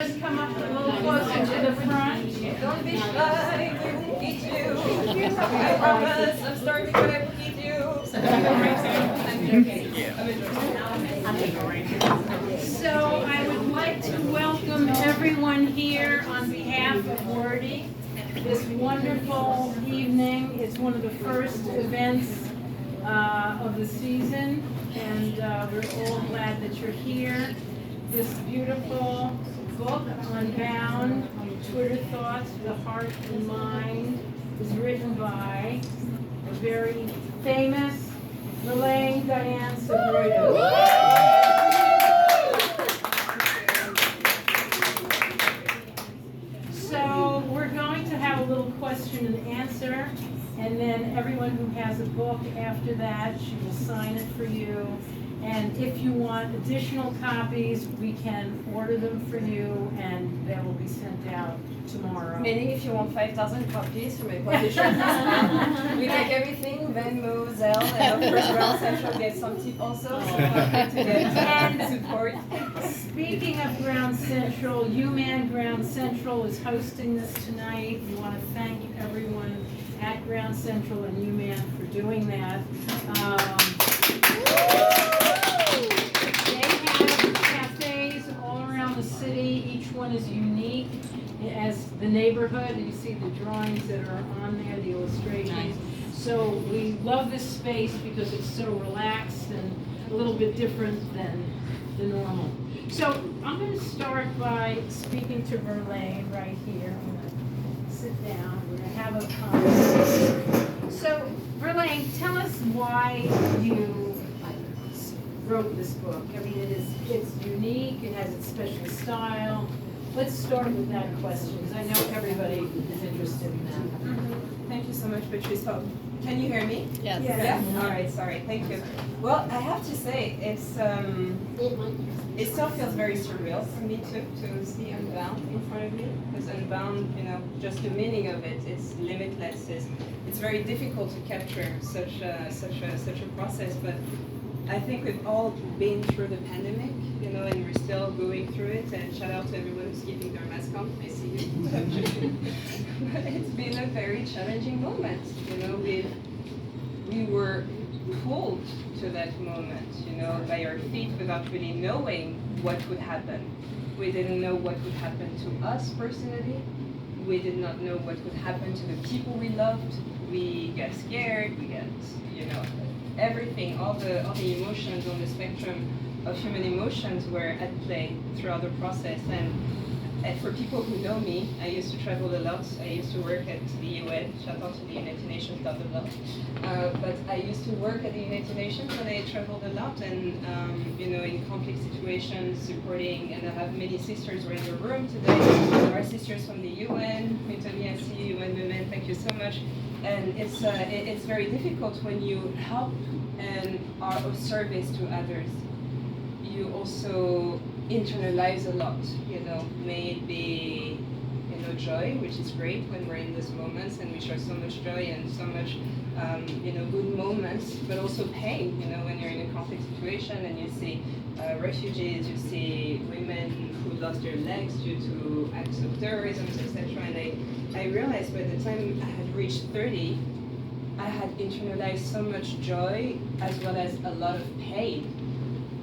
just come up a little closer to the front? Don't be shy, we won't eat you. I promise, I'm starving, but I will eat you. So I would like to welcome everyone here on behalf of Wordy. This wonderful evening. It's one of the first events of the season, and we're all glad that you're here. This beautiful book, Unbound, Twitter Thoughts for the Heart and Mind, is written by a very famous Verlaine Diane Sagredo. So we're going to have a little question and answer, and then everyone who has a book after that, she will sign it for you. And if you want additional copies, we can order them for you, and they will be sent out tomorrow. Meaning if you want 5,000 copies from a publisher, we take everything, Venmo, Zelle, and of course Ground Central gets some tip also, so to get support. Speaking of Ground Central, UMan Ground Central is hosting this tonight. We want to thank everyone at Ground Central and UMan for doing that. They have cafes all around the city. Each one is unique as the neighborhood. You see the drawings that are on there, the illustrations. So we love this space because it's so relaxed and a little bit different than the normal. So I'm going to start by speaking to Verlaine right here. I'm going to sit down. We're going to have a conversation. So Verlaine, tell us why you wrote this book. I mean, it's unique. It has its special style. Let's start with that question, because I know everybody is interested in that. Thank you so much, Patrice. So, can you hear me? Yes. Yeah? All right, sorry. Thank you. Well, I have to say, it still feels very surreal for me too, to see Unbound in front of me. Because Unbound, just the meaning of it, it's limitless. It's very difficult to capture such a process, but I think we've all been through the pandemic, and we're still going through it. And shout out to everyone who's keeping their mask on. I see you. But it's been a very challenging moment. We were pulled to that moment, by our feet without really knowing what would happen. We didn't know what would happen to us personally. We did not know what would happen to the people we loved. We got scared. We got, everything, all the emotions on the spectrum of human emotions were at play throughout the process. And for people who know me, I used to travel a lot. I used to work at the UN, shout out to the United Nations, blah, blah, blah. But I used to work at the United Nations and I traveled a lot and, in conflict situations, supporting, and I have many sisters who are in the room today. Our sisters from the UN, Mitoni, I see you, UN Women, thank you so much. And it's very difficult when you help and are of service to others. You also internalize a lot, may it be, joy, which is great when we're in these moments and we share so much joy and so much, good moments, but also pain, when you're in a conflict situation and you see refugees, you see women who lost their legs due to acts of terrorism, etc. And I realized by the time I had reached 30, I had internalized so much joy as well as a lot of pain.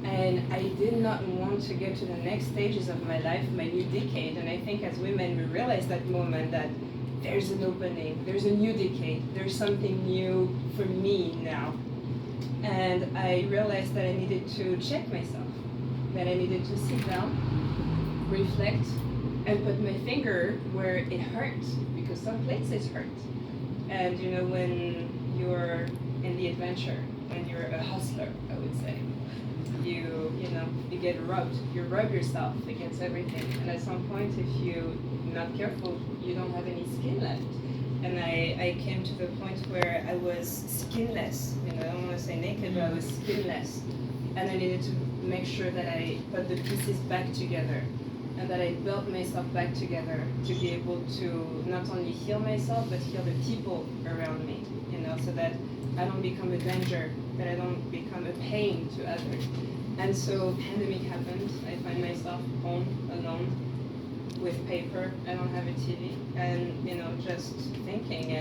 And I did not want to get to the next stages of my life, my new decade. And I think as women, we realize that moment that there's an opening, there's a new decade, there's something new for me now. And I realized that I needed to check myself, that I needed to sit down, reflect, and put my finger where it hurts, because some places hurt. And when you're in the adventure, when you're a hustler, I would say, you get rubbed. You rub yourself against everything. And at some point, if you're not careful, you don't have any skin left. And I came to the point where I was skinless. I don't want to say naked, but I was skinless. And I needed to make sure that I put the pieces back together and that I built myself back together to be able to not only heal myself, but heal the people around me, so that I don't become a danger, that I don't become a pain to others. And so pandemic happened. I find myself home, alone. with paper. I don't have a TV, and just thinking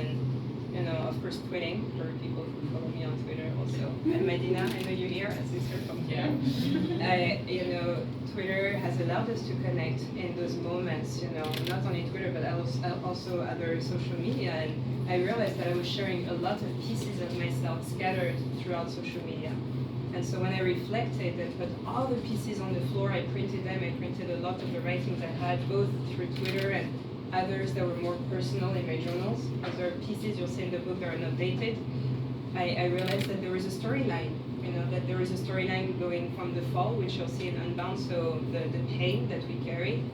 and of course tweeting for people who follow me on Twitter also. And Medina, I know you're here, a sister from here. Twitter has allowed us to connect in those moments. Not only Twitter but also other social media. And I realized that I was sharing a lot of pieces of myself scattered throughout social media. And so when I reflected and put all the pieces on the floor, I printed them. I printed a lot of the writings I had, both through Twitter and others that were more personal in my journals. Because there are pieces you'll see in the book that are not dated. I realized that there was a storyline, that there was a storyline going from the fall, which you'll see in Unbound, so the pain that we carry,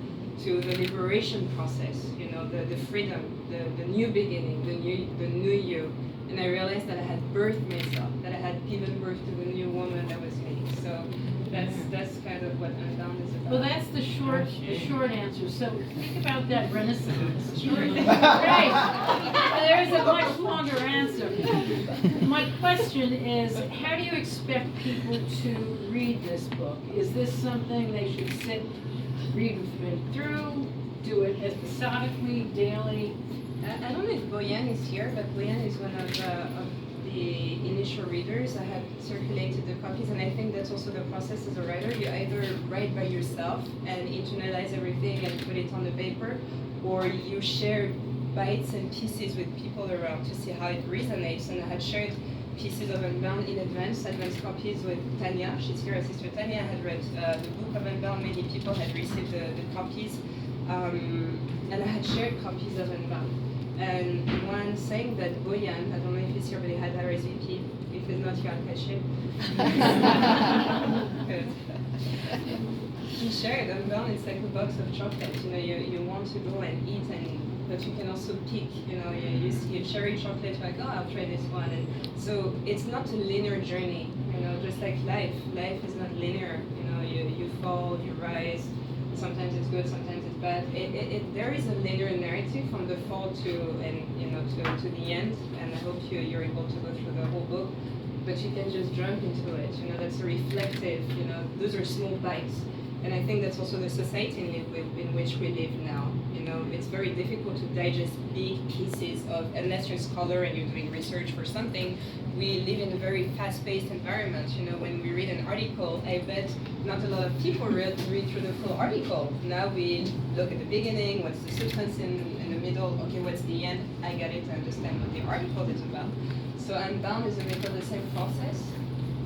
to the liberation process, the freedom, the new beginning, the new you. And I realized that I had birthed myself, that I had given birth to the new woman that was me. So that's kind of what Unbound is about. Well, that's the short answer. So think about that Renaissance. Great. There's a much longer answer. My question is, how do you expect people to read this book? Is this something they should sit, read through, do it episodically, daily? I don't know if Boyan is here, but Boyan is one of the initial readers. I had circulated the copies, and I think that's also the process as a writer. You either write by yourself and internalize everything and put it on the paper, or you share bites and pieces with people around to see how it resonates. And I had shared pieces of Unbound in advance copies with Tanya. She's here, Sister Tanya had read the book of Unbound. Many people had received the copies. And I had shared copies of Unbound. And one saying that Boyan, I don't know if he's here, but he had RSVP. If he's not here, I'll catch him. He shared Unbound. It's like a box of chocolate. You want to go and eat, but you can also pick. You see a cherry chocolate, like, oh, I'll try this one. And so it's not a linear journey. Just like life. Life is not linear. You fall, you rise. Sometimes it's good, sometimes it's bad. There is a linear narrative from the fall to the end, and I hope you're able to go through the whole book. But you can just jump into it. That's a reflective. Those are small bites, and I think that's also the society in which we live now. It's very difficult to digest big pieces of, unless you're a scholar and you're doing research for something. We live in a very fast-paced environment. When we read an article, I bet not a lot of people read through the full article. Now we look at the beginning, what's the substance in the middle, okay, what's the end? I get it, I understand what the article is about. So Unbound is a bit of the same process.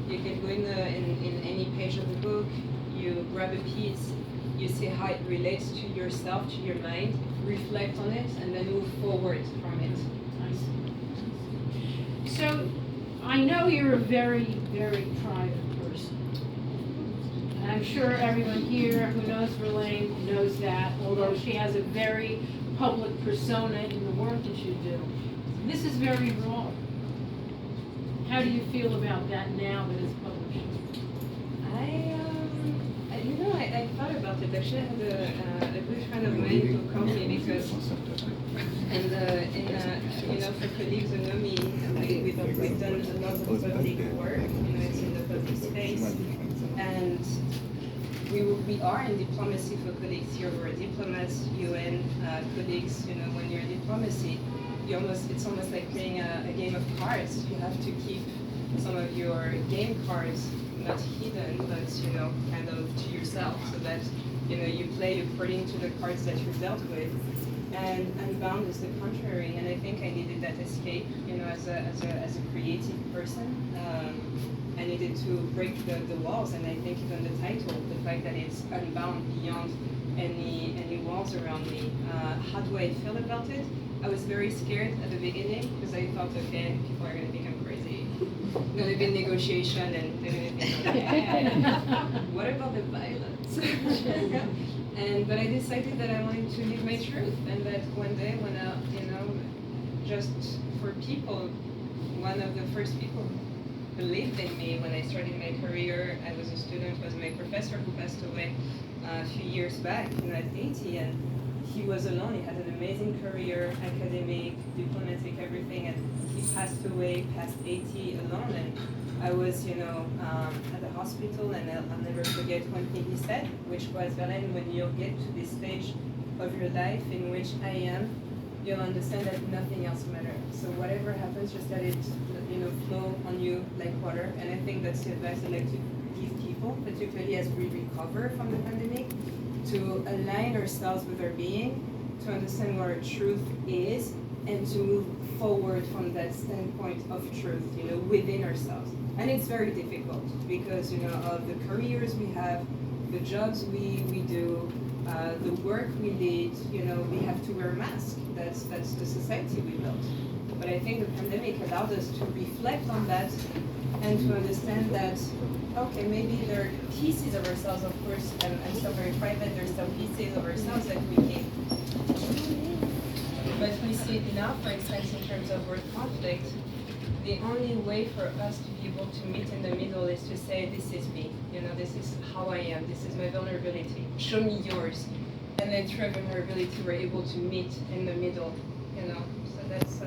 You can go in any page of the book, you grab a piece, you see how it relates to yourself, to your mind, reflect on it, and then move forward from it. So, I know you're a very, very private person. And I'm sure everyone here who knows Verlaine knows that, although she has a very public persona in the work that you do. This is very raw. How do you feel about that now that it's published? I thought about it. Actually, I had a good friend of mine who called me because, for colleagues who know me, we've done a lot of public work. It's in the public space, and we are in diplomacy for colleagues here. We're diplomats, UN colleagues. When you're in diplomacy, it's almost like playing a game of cards. You have to keep some of your game cards not hidden, but kind of to yourself, so that you play according to the cards that you're dealt with. And Unbound is the contrary, and I think I needed that escape. As a creative person, I needed to break the walls, and I think even the title, the fact that it's unbound beyond any walls around me. How do I feel about it? I was very scared at the beginning because I thought, okay, people are going to think I'm crazy. Going to be negotiation and they're going to think, what about the violence? But I decided that I wanted to live my truth, and that one day when just for people, one of the first people who believed in me when I started my career, I was a student, was my professor who passed away a few years back, at 80, and he was alone. He had an amazing career, academic, diplomatic, everything, and he passed away past 80 alone. And I was, at the hospital, and I'll never forget one thing he said, which was, Verlaine, when you'll get to this stage of your life in which I am, you'll understand that nothing else matters. So whatever happens, just let it, flow on you like water. And I think that's the advice I like to give people, particularly as we recover from the pandemic, to align ourselves with our being, to understand what our truth is, and to move forward from that standpoint of truth, within ourselves. And it's very difficult because, of the careers we have, the jobs we do, the work we lead, we have to wear masks. That's the society we built. But I think the pandemic allowed us to reflect on that and to understand that, okay, maybe there are pieces of ourselves, of course, and some very private, there's some pieces of ourselves that we keep. But we see it enough, for instance, in terms of world conflict. The only way for us to be able to meet in the middle is to say, this is me, this is how I am, this is my vulnerability, show me yours. And then through vulnerability, we're able to meet in the middle, So